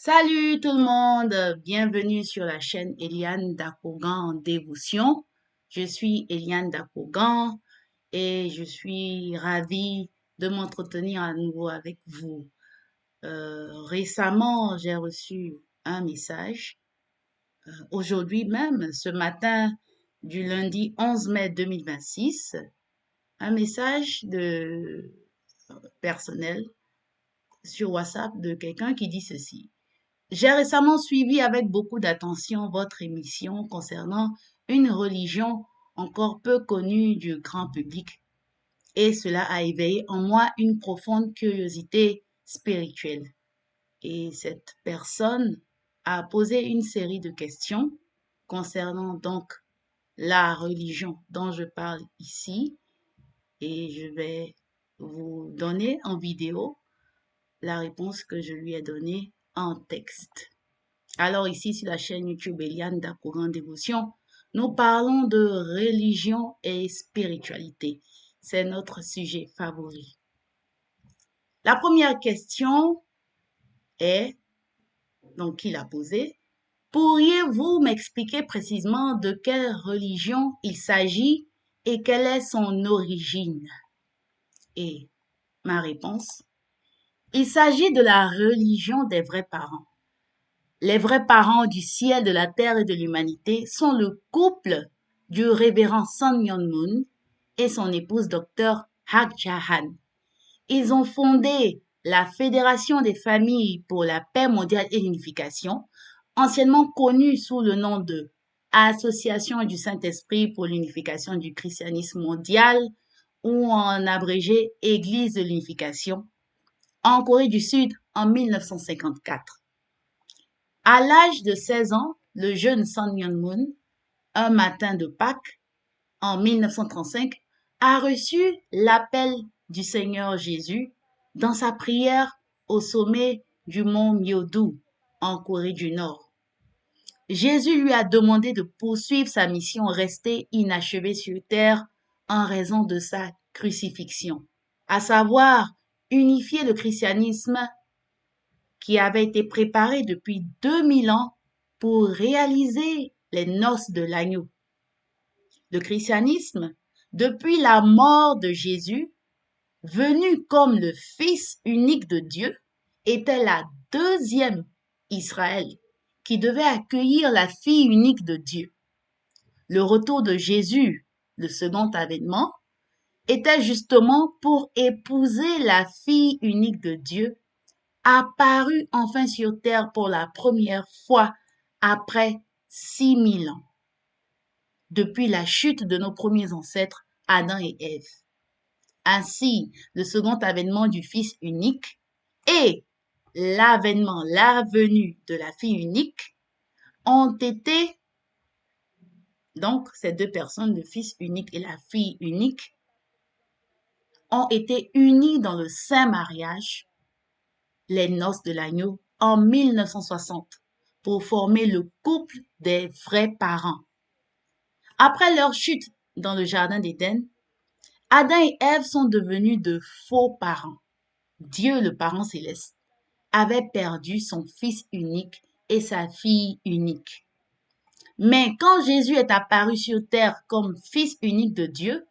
Salut tout le monde, bienvenue sur la chaîne Eliane Dakogan en dévotion. Je suis Eliane Dakogan et je suis ravie de m'entretenir à nouveau avec vous. Récemment, j'ai reçu un message, aujourd'hui même, ce matin du lundi 11 mai 2026, un message de personnel sur WhatsApp de quelqu'un qui dit ceci. J'ai récemment suivi avec beaucoup d'attention votre émission concernant une religion encore peu connue du grand public et cela a éveillé en moi une profonde curiosité spirituelle. Et cette personne a posé une série de questions concernant donc la religion dont je parle ici et je vais vous donner en vidéo la réponse que je lui ai donnée en texte. Alors ici sur la chaîne YouTube Eliane Dakogan Dévotion, nous parlons de religion et spiritualité. C'est notre sujet favori. La première question est, donc qu'il a posée, pourriez-vous m'expliquer précisément de quelle religion il s'agit et quelle est son origine? Et ma réponse, il s'agit de la religion des vrais parents. Les vrais parents du ciel, de la terre et de l'humanité sont le couple du révérend Sun Myung Moon et son épouse Dr. Hak Ja-han. Ils ont fondé la Fédération des familles pour la paix mondiale et l'unification, anciennement connue sous le nom de Association du Saint-Esprit pour l'unification du christianisme mondial ou en abrégé Église de l'unification, en Corée du Sud en 1954. À l'âge de 16 ans, le jeune Sun Myung-moon, un matin de Pâques, en 1935, a reçu l'appel du Seigneur Jésus dans sa prière au sommet du mont Myeodou, en Corée du Nord. Jésus lui a demandé de poursuivre sa mission restée inachevée sur terre en raison de sa crucifixion, à savoir unifier le christianisme qui avait été préparé depuis 2000 ans pour réaliser les noces de l'agneau. Le christianisme, depuis la mort de Jésus, venu comme le Fils unique de Dieu, était la deuxième Israël qui devait accueillir la fille unique de Dieu. Le retour de Jésus, le second avènement, était justement pour épouser la fille unique de Dieu apparu enfin sur terre pour la première fois après 6000 ans, depuis la chute de nos premiers ancêtres, Adam et Ève. Ainsi, le second avènement du Fils unique et l'avènement, la venue de la fille unique ont été, donc ces deux personnes, le Fils unique et la fille unique, ont été unis dans le saint mariage, les noces de l'agneau, en 1960 pour former le couple des vrais parents. Après leur chute dans le jardin d'Éden, Adam et Ève sont devenus de faux parents. Dieu, le parent céleste, avait perdu son fils unique et sa fille unique. Mais quand Jésus est apparu sur terre comme fils unique de Dieu,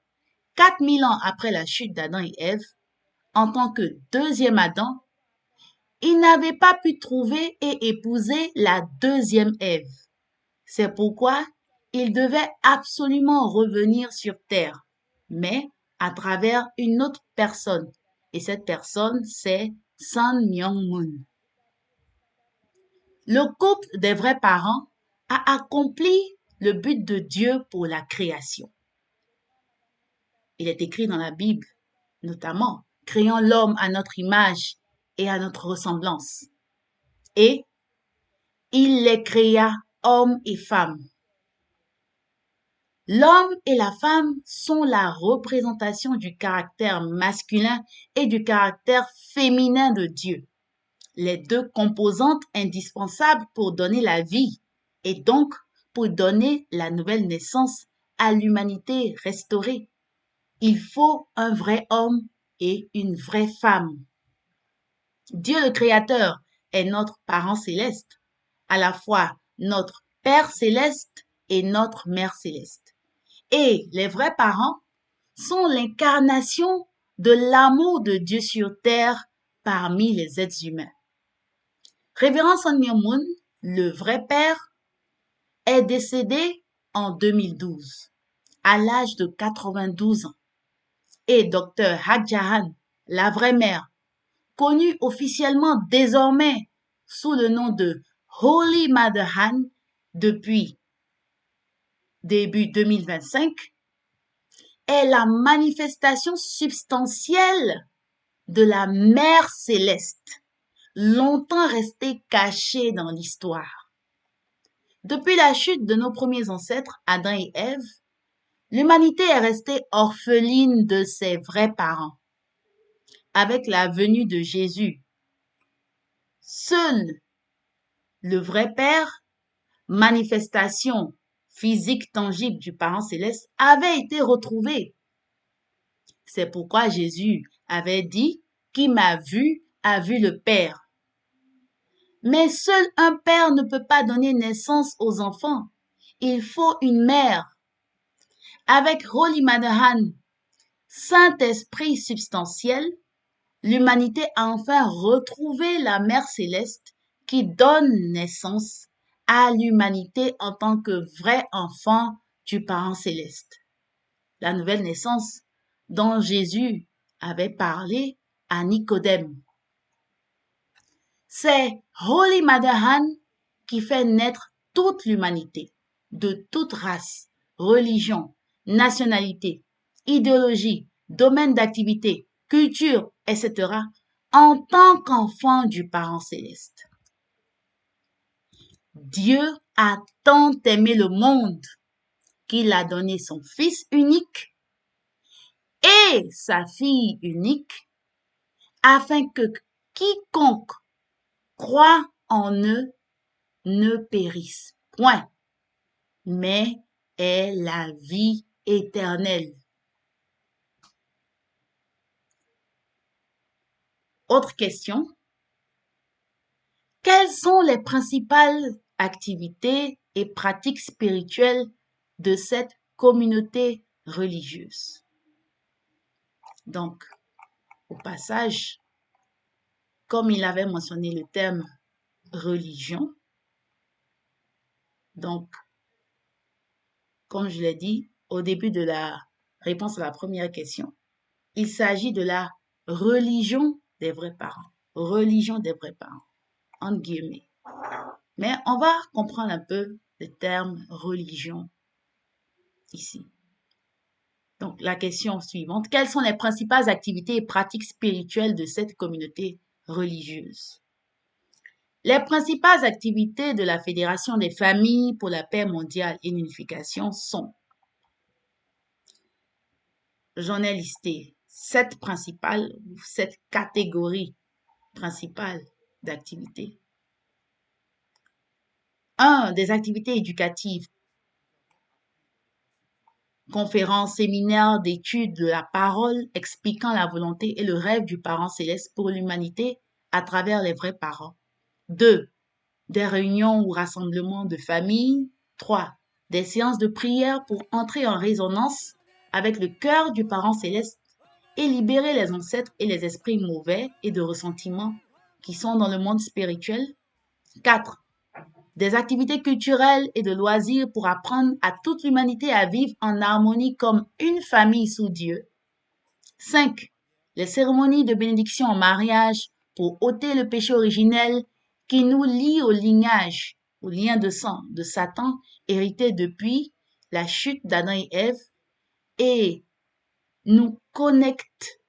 4000 ans après la chute d'Adam et Ève, en tant que deuxième Adam, il n'avait pas pu trouver et épouser la deuxième Ève. C'est pourquoi il devait absolument revenir sur terre, mais à travers une autre personne. Et cette personne, c'est Sun Myung-moon. Le couple des vrais parents a accompli le but de Dieu pour la création. Il est écrit dans la Bible, notamment, créant l'homme à notre image et à notre ressemblance. Et il les créa hommes et femmes. L'homme et la femme sont la représentation du caractère masculin et du caractère féminin de Dieu, les deux composantes indispensables pour donner la vie et donc pour donner la nouvelle naissance à l'humanité restaurée. Il faut un vrai homme et une vraie femme. Dieu le Créateur est notre parent céleste, à la fois notre Père céleste et notre Mère céleste. Et les vrais parents sont l'incarnation de l'amour de Dieu sur terre parmi les êtres humains. Révérend Sun Myung Moon, le vrai père, est décédé en 2012 à l'âge de 92 ans. Et Dr Hak Jahan, la vraie mère, connue officiellement désormais sous le nom de Holy Mother Han depuis début 2025, est la manifestation substantielle de la Mère céleste, longtemps restée cachée dans l'histoire. Depuis la chute de nos premiers ancêtres, Adam et Ève, l'humanité est restée orpheline de ses vrais parents. Avec la venue de Jésus, seul le vrai Père, manifestation physique tangible du parent céleste, avait été retrouvé. C'est pourquoi Jésus avait dit, qui m'a vu a vu le Père. Mais seul un père ne peut pas donner naissance aux enfants. Il faut une mère. Avec Holy Mother Han, Saint-Esprit substantiel, l'humanité a enfin retrouvé la Mère céleste qui donne naissance à l'humanité en tant que vrai enfant du parent céleste. La nouvelle naissance dont Jésus avait parlé à Nicodème. C'est Holy Mother Han qui fait naître toute l'humanité, de toute race, religion, nationalité, idéologie, domaine d'activité, culture, etc., en tant qu'enfant du parent céleste. Dieu a tant aimé le monde qu'il a donné son Fils unique et sa fille unique afin que quiconque croit en eux ne périsse point, mais ait la vie éternelle. Autre question. Quelles sont les principales activités et pratiques spirituelles de cette communauté religieuse? Donc, au passage, comme il avait mentionné le terme religion, donc, comme je l'ai dit au début de la réponse à la première question, il s'agit de la religion des vrais parents. Religion des vrais parents, entre guillemets. Mais on va comprendre un peu le terme religion ici. Donc, la question suivante. Quelles sont les principales activités et pratiques spirituelles de cette communauté religieuse? Les principales activités de la Fédération des familles pour la paix mondiale et l'unification sont, j'en ai listé 7 principales, 7 catégories principales d'activités. 1. Des activités éducatives, conférences, séminaires d'études de la parole expliquant la volonté et le rêve du parent céleste pour l'humanité à travers les vrais parents. 2. Des réunions ou rassemblements de famille. 3. Des séances de prière pour entrer en résonance avec le cœur du parent céleste et libérer les ancêtres et les esprits mauvais et de ressentiment qui sont dans le monde spirituel. 4. Des activités culturelles et de loisirs pour apprendre à toute l'humanité à vivre en harmonie comme une famille sous Dieu. 5. Les cérémonies de bénédiction en mariage pour ôter le péché originel qui nous lie au lignage, au lien de sang de Satan hérité depuis la chute d'Adam et Ève et nous connecte,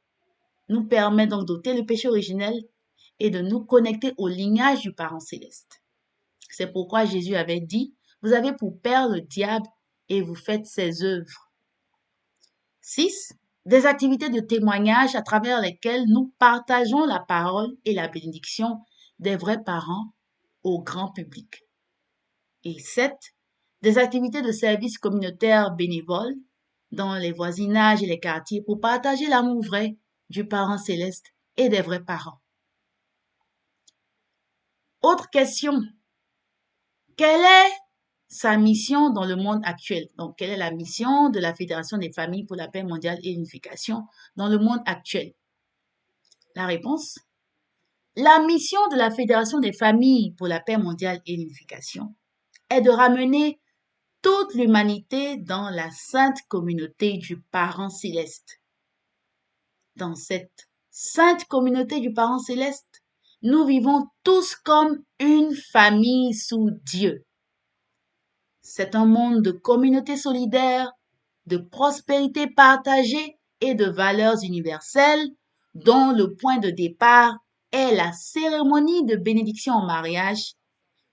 nous permet donc d'ôter le péché originel et de nous connecter au lignage du parent céleste. C'est pourquoi Jésus avait dit, vous avez pour père le diable et vous faites ses œuvres. 6. Des activités de témoignage à travers lesquelles nous partageons la parole et la bénédiction des vrais parents au grand public. Et 7. Des activités de service communautaire bénévole dans les voisinages et les quartiers pour partager l'amour vrai du parent céleste et des vrais parents. Autre question. Quelle est sa mission dans le monde actuel? Donc, quelle est la mission de la Fédération des familles pour la paix mondiale et l'unification dans le monde actuel? La réponse? La mission de la Fédération des familles pour la paix mondiale et l'unification est de ramener toute l'humanité dans la sainte communauté du Parent céleste. Dans cette sainte communauté du Parent céleste, nous vivons tous comme une famille sous Dieu. C'est un monde de communauté solidaire, de prospérité partagée et de valeurs universelles dont le point de départ est la cérémonie de bénédiction en mariage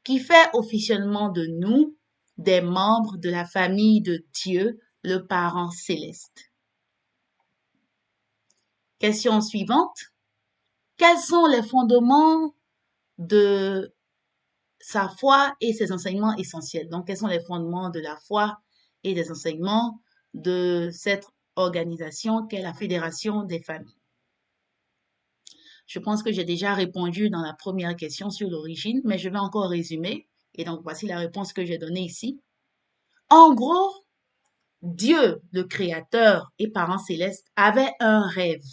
qui fait officiellement de nous des membres de la famille de Dieu, le Parent céleste. Question suivante. Quels sont les fondements de sa foi et ses enseignements essentiels? Donc, quels sont les fondements de la foi et des enseignements de cette organisation qu'est la Fédération des familles? Je pense que j'ai déjà répondu dans la première question sur l'origine, mais je vais encore résumer. Et donc, voici la réponse que j'ai donnée ici. En gros, Dieu, le Créateur et Parent céleste, avait un rêve.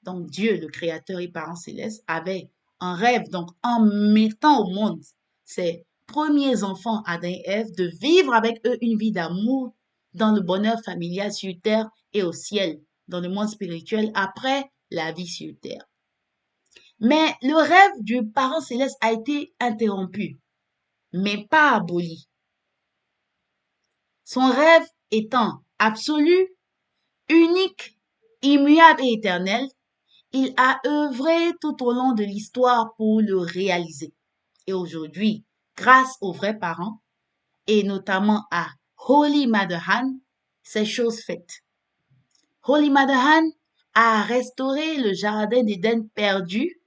Donc, Dieu, le Créateur et Parent céleste, avait un rêve. Donc, en mettant au monde ses premiers enfants, Adam et Ève, de vivre avec eux une vie d'amour dans le bonheur familial sur terre et au ciel, dans le monde spirituel, après la vie sur terre. Mais le rêve du Parent céleste a été interrompu, mais pas aboli. Son rêve étant absolu, unique, immuable et éternel, il a œuvré tout au long de l'histoire pour le réaliser. Et aujourd'hui, grâce aux vrais parents, et notamment à Holy Mother Han, c'est chose faite. Holy Mother Han a restauré le jardin d'Éden perdu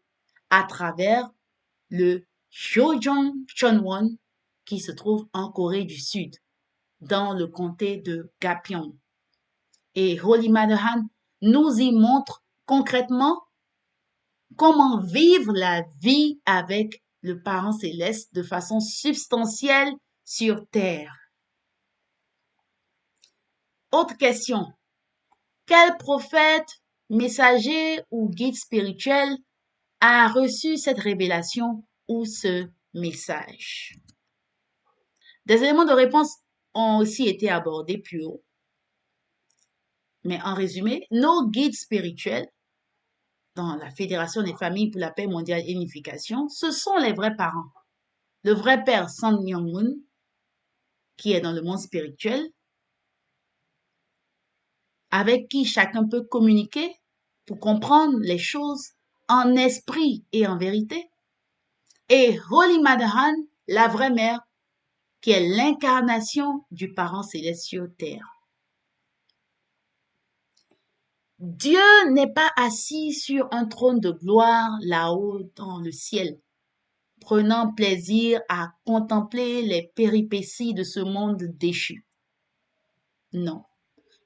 à travers le Jojong Chonwon qui se trouve en Corée du Sud, dans le comté de Gapyeong. Et Holy Mother Han nous y montre concrètement comment vivre la vie avec le Parent céleste de façon substantielle sur Terre. Autre question. Quel prophète, messager ou guide spirituel a reçu cette révélation ou ce message? Des éléments de réponse ont aussi été abordés plus haut. Mais en résumé, nos guides spirituels dans la Fédération des familles pour la paix mondiale et l'unification, ce sont les vrais parents. Le vrai père Sang Myung-moon, qui est dans le monde spirituel, avec qui chacun peut communiquer pour comprendre les choses en esprit et en vérité. Et Holy Mother Han, la vraie mère, qui est l'incarnation du parent céleste sur terre. Dieu n'est pas assis sur un trône de gloire là-haut dans le ciel, prenant plaisir à contempler les péripéties de ce monde déchu. Non.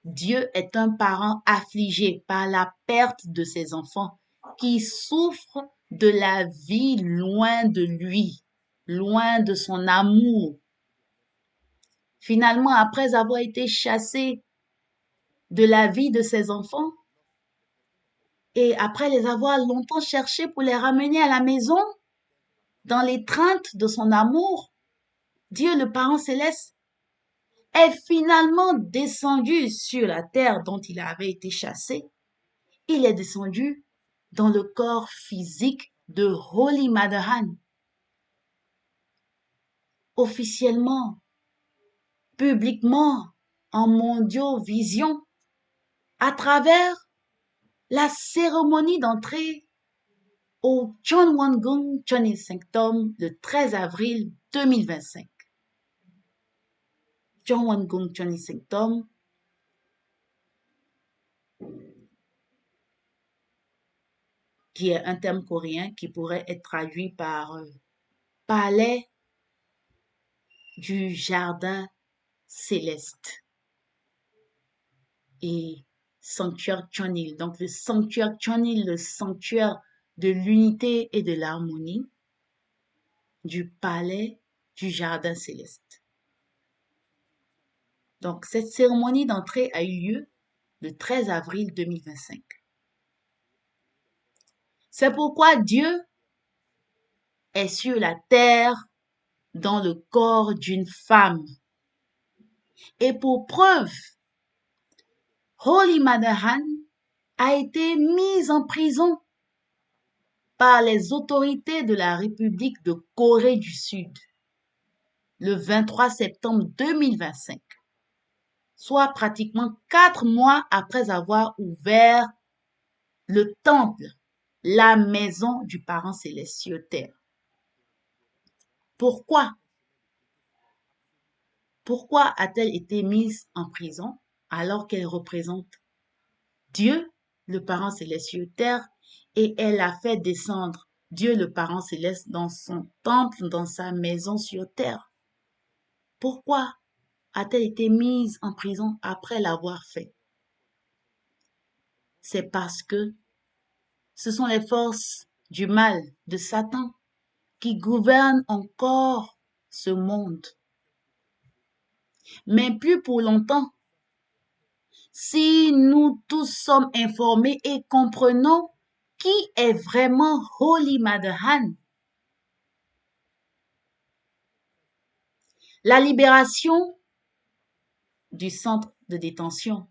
Dieu est un parent affligé par la perte de ses enfants qui souffrent de la vie loin de lui, loin de son amour. Finalement, après avoir été chassé de la vie de ses enfants et après les avoir longtemps cherchés pour les ramener à la maison, dans l'étreinte de son amour, Dieu le Parent céleste est finalement descendu sur la terre dont il avait été chassé. Il est descendu dans le corps physique de Holy Mother Han. Officiellement, publiquement, en mondiovision, à travers la cérémonie d'entrée au Chonwon-gung Chonin Sanctum le 13 avril 2025. Chonwon-gung Chonin Sanctum, qui est un terme coréen qui pourrait être traduit par palais du jardin céleste et sanctuaire Chonil. Donc le sanctuaire Chonil, le sanctuaire de l'unité et de l'harmonie du palais du jardin céleste. Donc, cette cérémonie d'entrée a eu lieu le 13 avril 2025. C'est pourquoi Dieu est sur la terre dans le corps d'une femme. Et pour preuve, Holy Mother Han a été mise en prison par les autorités de la République de Corée du Sud le 23 septembre 2025, soit pratiquement 4 mois après avoir ouvert le temple, la maison du parent céleste sur terre. Pourquoi? Pourquoi a-t-elle été mise en prison alors qu'elle représente Dieu, le parent céleste sur terre, et elle a fait descendre Dieu, le parent céleste, dans son temple, dans sa maison sur terre? Pourquoi a-t-elle été mise en prison après l'avoir fait? C'est parce que ce sont les forces du mal, de Satan, qui gouvernent encore ce monde. Mais plus pour longtemps. Si nous tous sommes informés et comprenons qui est vraiment Holy Mother Han, la libération du centre de détention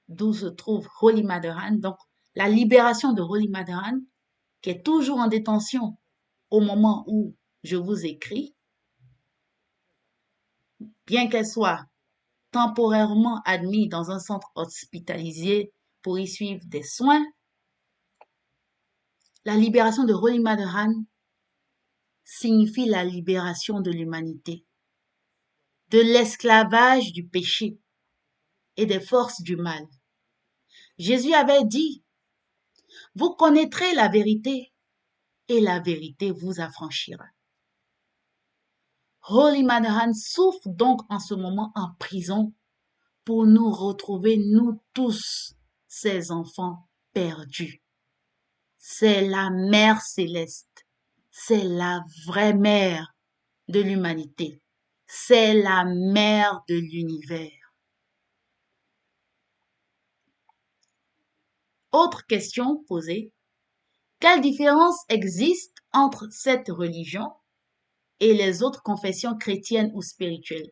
d'où se trouve Holy Mother Han, donc la libération de Holy Mother Han, qui est toujours en détention au moment où je vous écris, bien qu'elle soit temporairement admise dans un centre hospitalisé pour y suivre des soins, la libération de Holy Mother Han signifie la libération de l'humanité, de l'esclavage du péché et des forces du mal. Jésus avait dit, vous connaîtrez la vérité et la vérité vous affranchira. Holy Mother Han souffre donc en ce moment en prison pour nous retrouver, nous tous, ses enfants perdus. C'est la Mère céleste, c'est la vraie mère de l'humanité, c'est la mère de l'univers. Autre question posée, quelle différence existe entre cette religion et les autres confessions chrétiennes ou spirituelles?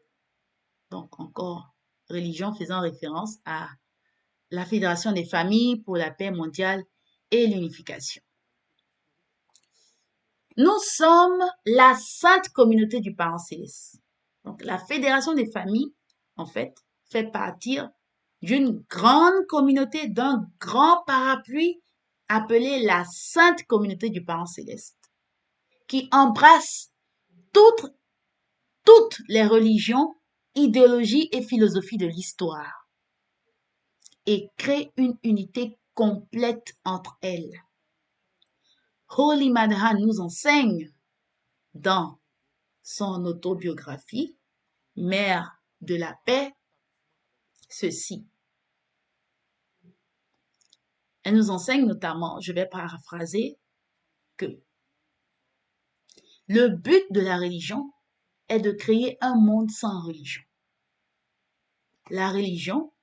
Donc encore, religion faisant référence à la Fédération des familles pour la paix mondiale et l'unification. Nous sommes la sainte communauté du parent céleste. Donc la Fédération des familles, en fait partir d'une grande communauté, d'un grand parapluie appelé la sainte communauté du parent céleste, qui embrasse toutes les religions, idéologies et philosophies de l'histoire et crée une unité complète entre elles. Holy Mother Han nous enseigne dans son autobiographie, Mère de la paix, ceci. Elle nous enseigne notamment, je vais paraphraser, que le but de la religion est de créer un monde sans religion. La religion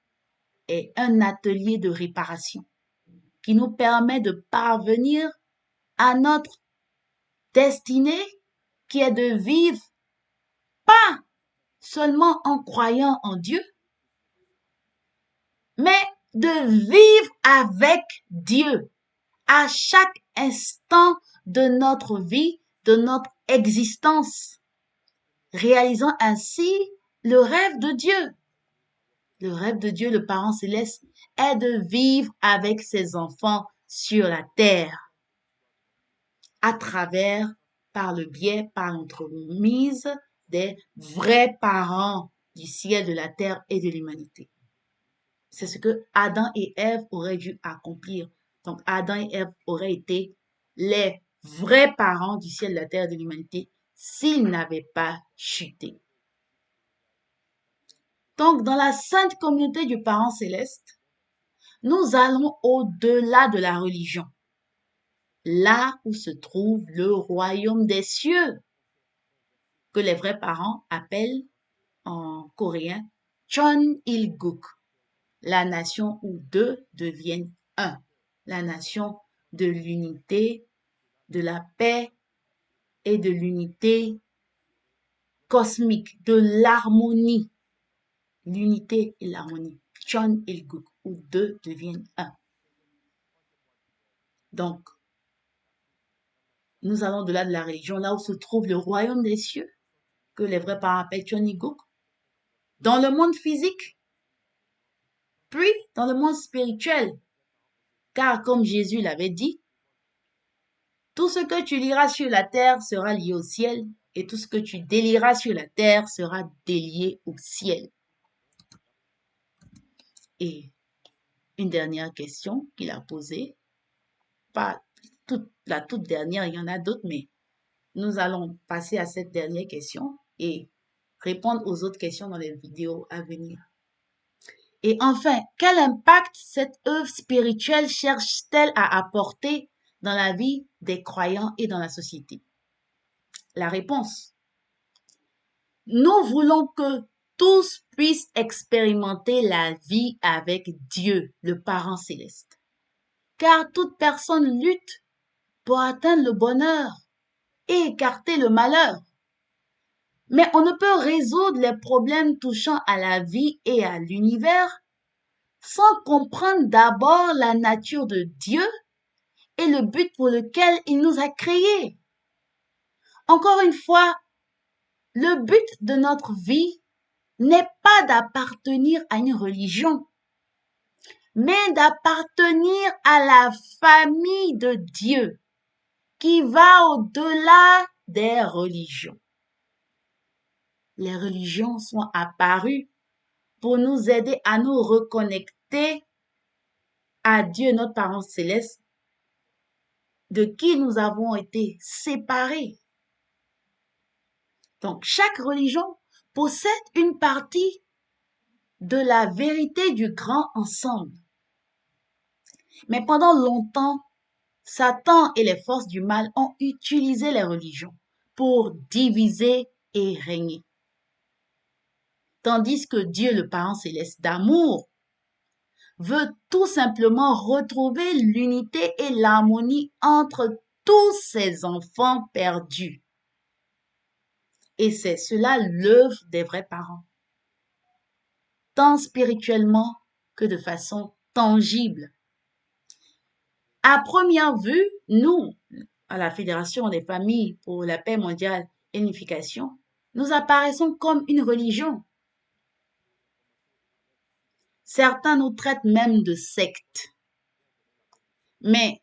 est un atelier de réparation qui nous permet de parvenir à notre destinée qui est de vivre pas seulement en croyant en Dieu, mais de vivre avec Dieu à chaque instant de notre vie, de notre existence, réalisant ainsi le rêve de Dieu. Le rêve de Dieu, le parent céleste, est de vivre avec ses enfants sur la terre, à travers, par le biais, par l'entremise des vrais parents du ciel, de la terre et de l'humanité. C'est ce que Adam et Ève auraient dû accomplir. Donc, Adam et Ève auraient été les vrais parents du ciel, de la terre et de l'humanité s'ils n'avaient pas chuté. Donc, dans la sainte communauté du parent céleste, Nous allons au-delà de la religion, là où se trouve le royaume des cieux, que les vrais parents appellent en coréen Chon-il-guk, la nation où deux deviennent un, la nation de l'unité, de la paix et de l'unité cosmique, de l'harmonie, l'unité et l'harmonie. Chon-il-guk, où deux deviennent un. Donc, nous allons au-delà de la religion, là où se trouve le royaume des cieux, que les vrais parents appellent Chon-il-guk, dans le monde physique, puis dans le monde spirituel. Car comme Jésus l'avait dit, tout ce que tu liras sur la terre sera lié au ciel, et tout ce que tu délieras sur la terre sera délié au ciel. Et une dernière question qu'il a posée, pas la toute dernière, il y en a d'autres, mais nous allons passer à cette dernière question et répondre aux autres questions dans les vidéos à venir. Et enfin, quel impact cette œuvre spirituelle cherche-t-elle à apporter dans la vie des croyants et dans la société? La réponse. Nous voulons que tous puissent expérimenter la vie avec Dieu, le Parent céleste. Car toute personne lutte pour atteindre le bonheur et écarter le malheur. Mais on ne peut résoudre les problèmes touchant à la vie et à l'univers sans comprendre d'abord la nature de Dieu et le but pour lequel il nous a créés. Encore une fois, le but de notre vie n'est pas d'appartenir à une religion, mais d'appartenir à la famille de Dieu qui va au-delà des religions. Les religions sont apparues pour nous aider à nous reconnecter à Dieu, notre Parent céleste, de qui nous avons été séparés. Donc, chaque religion possède une partie de la vérité du grand ensemble. Mais pendant longtemps, Satan et les forces du mal ont utilisé les religions pour diviser et régner. Tandis que Dieu, le Parent céleste d'amour, veut tout simplement retrouver l'unité et l'harmonie entre tous ses enfants perdus. Et c'est cela l'œuvre des vrais parents, tant spirituellement que de façon tangible. À première vue, nous, à la Fédération des familles pour la paix mondiale et l'unification, nous apparaissons comme une religion. Certains nous traitent même de secte. Mais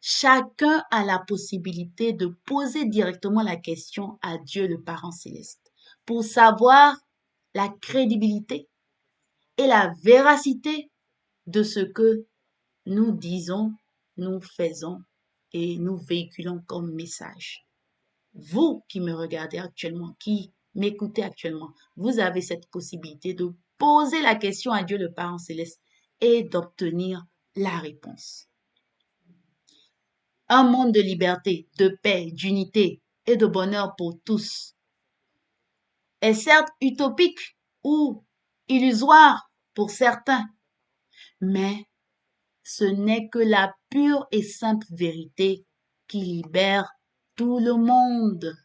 chacun a la possibilité de poser directement la question à Dieu le Parent céleste pour savoir la crédibilité et la véracité de ce que nous disons, nous faisons et nous véhiculons comme message. Vous qui me regardez actuellement, qui m'écoutez actuellement, vous avez cette possibilité de poser la question à Dieu le Parent céleste et d'obtenir la réponse. Un monde de liberté, de paix, d'unité et de bonheur pour tous est certes utopique ou illusoire pour certains, mais ce n'est que la pure et simple vérité qui libère tout le monde.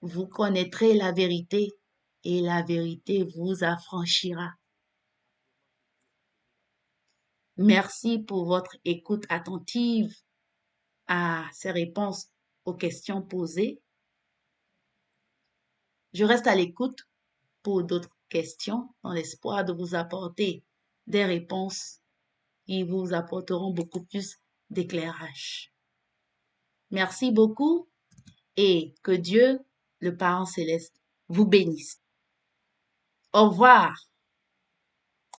Vous connaîtrez la vérité et la vérité vous affranchira. Merci pour votre écoute attentive à ces réponses aux questions posées. Je reste à l'écoute pour d'autres questions dans l'espoir de vous apporter des réponses qui vous apporteront beaucoup plus d'éclairage. Merci beaucoup et que Dieu, le Parent céleste, vous bénisse. Au revoir.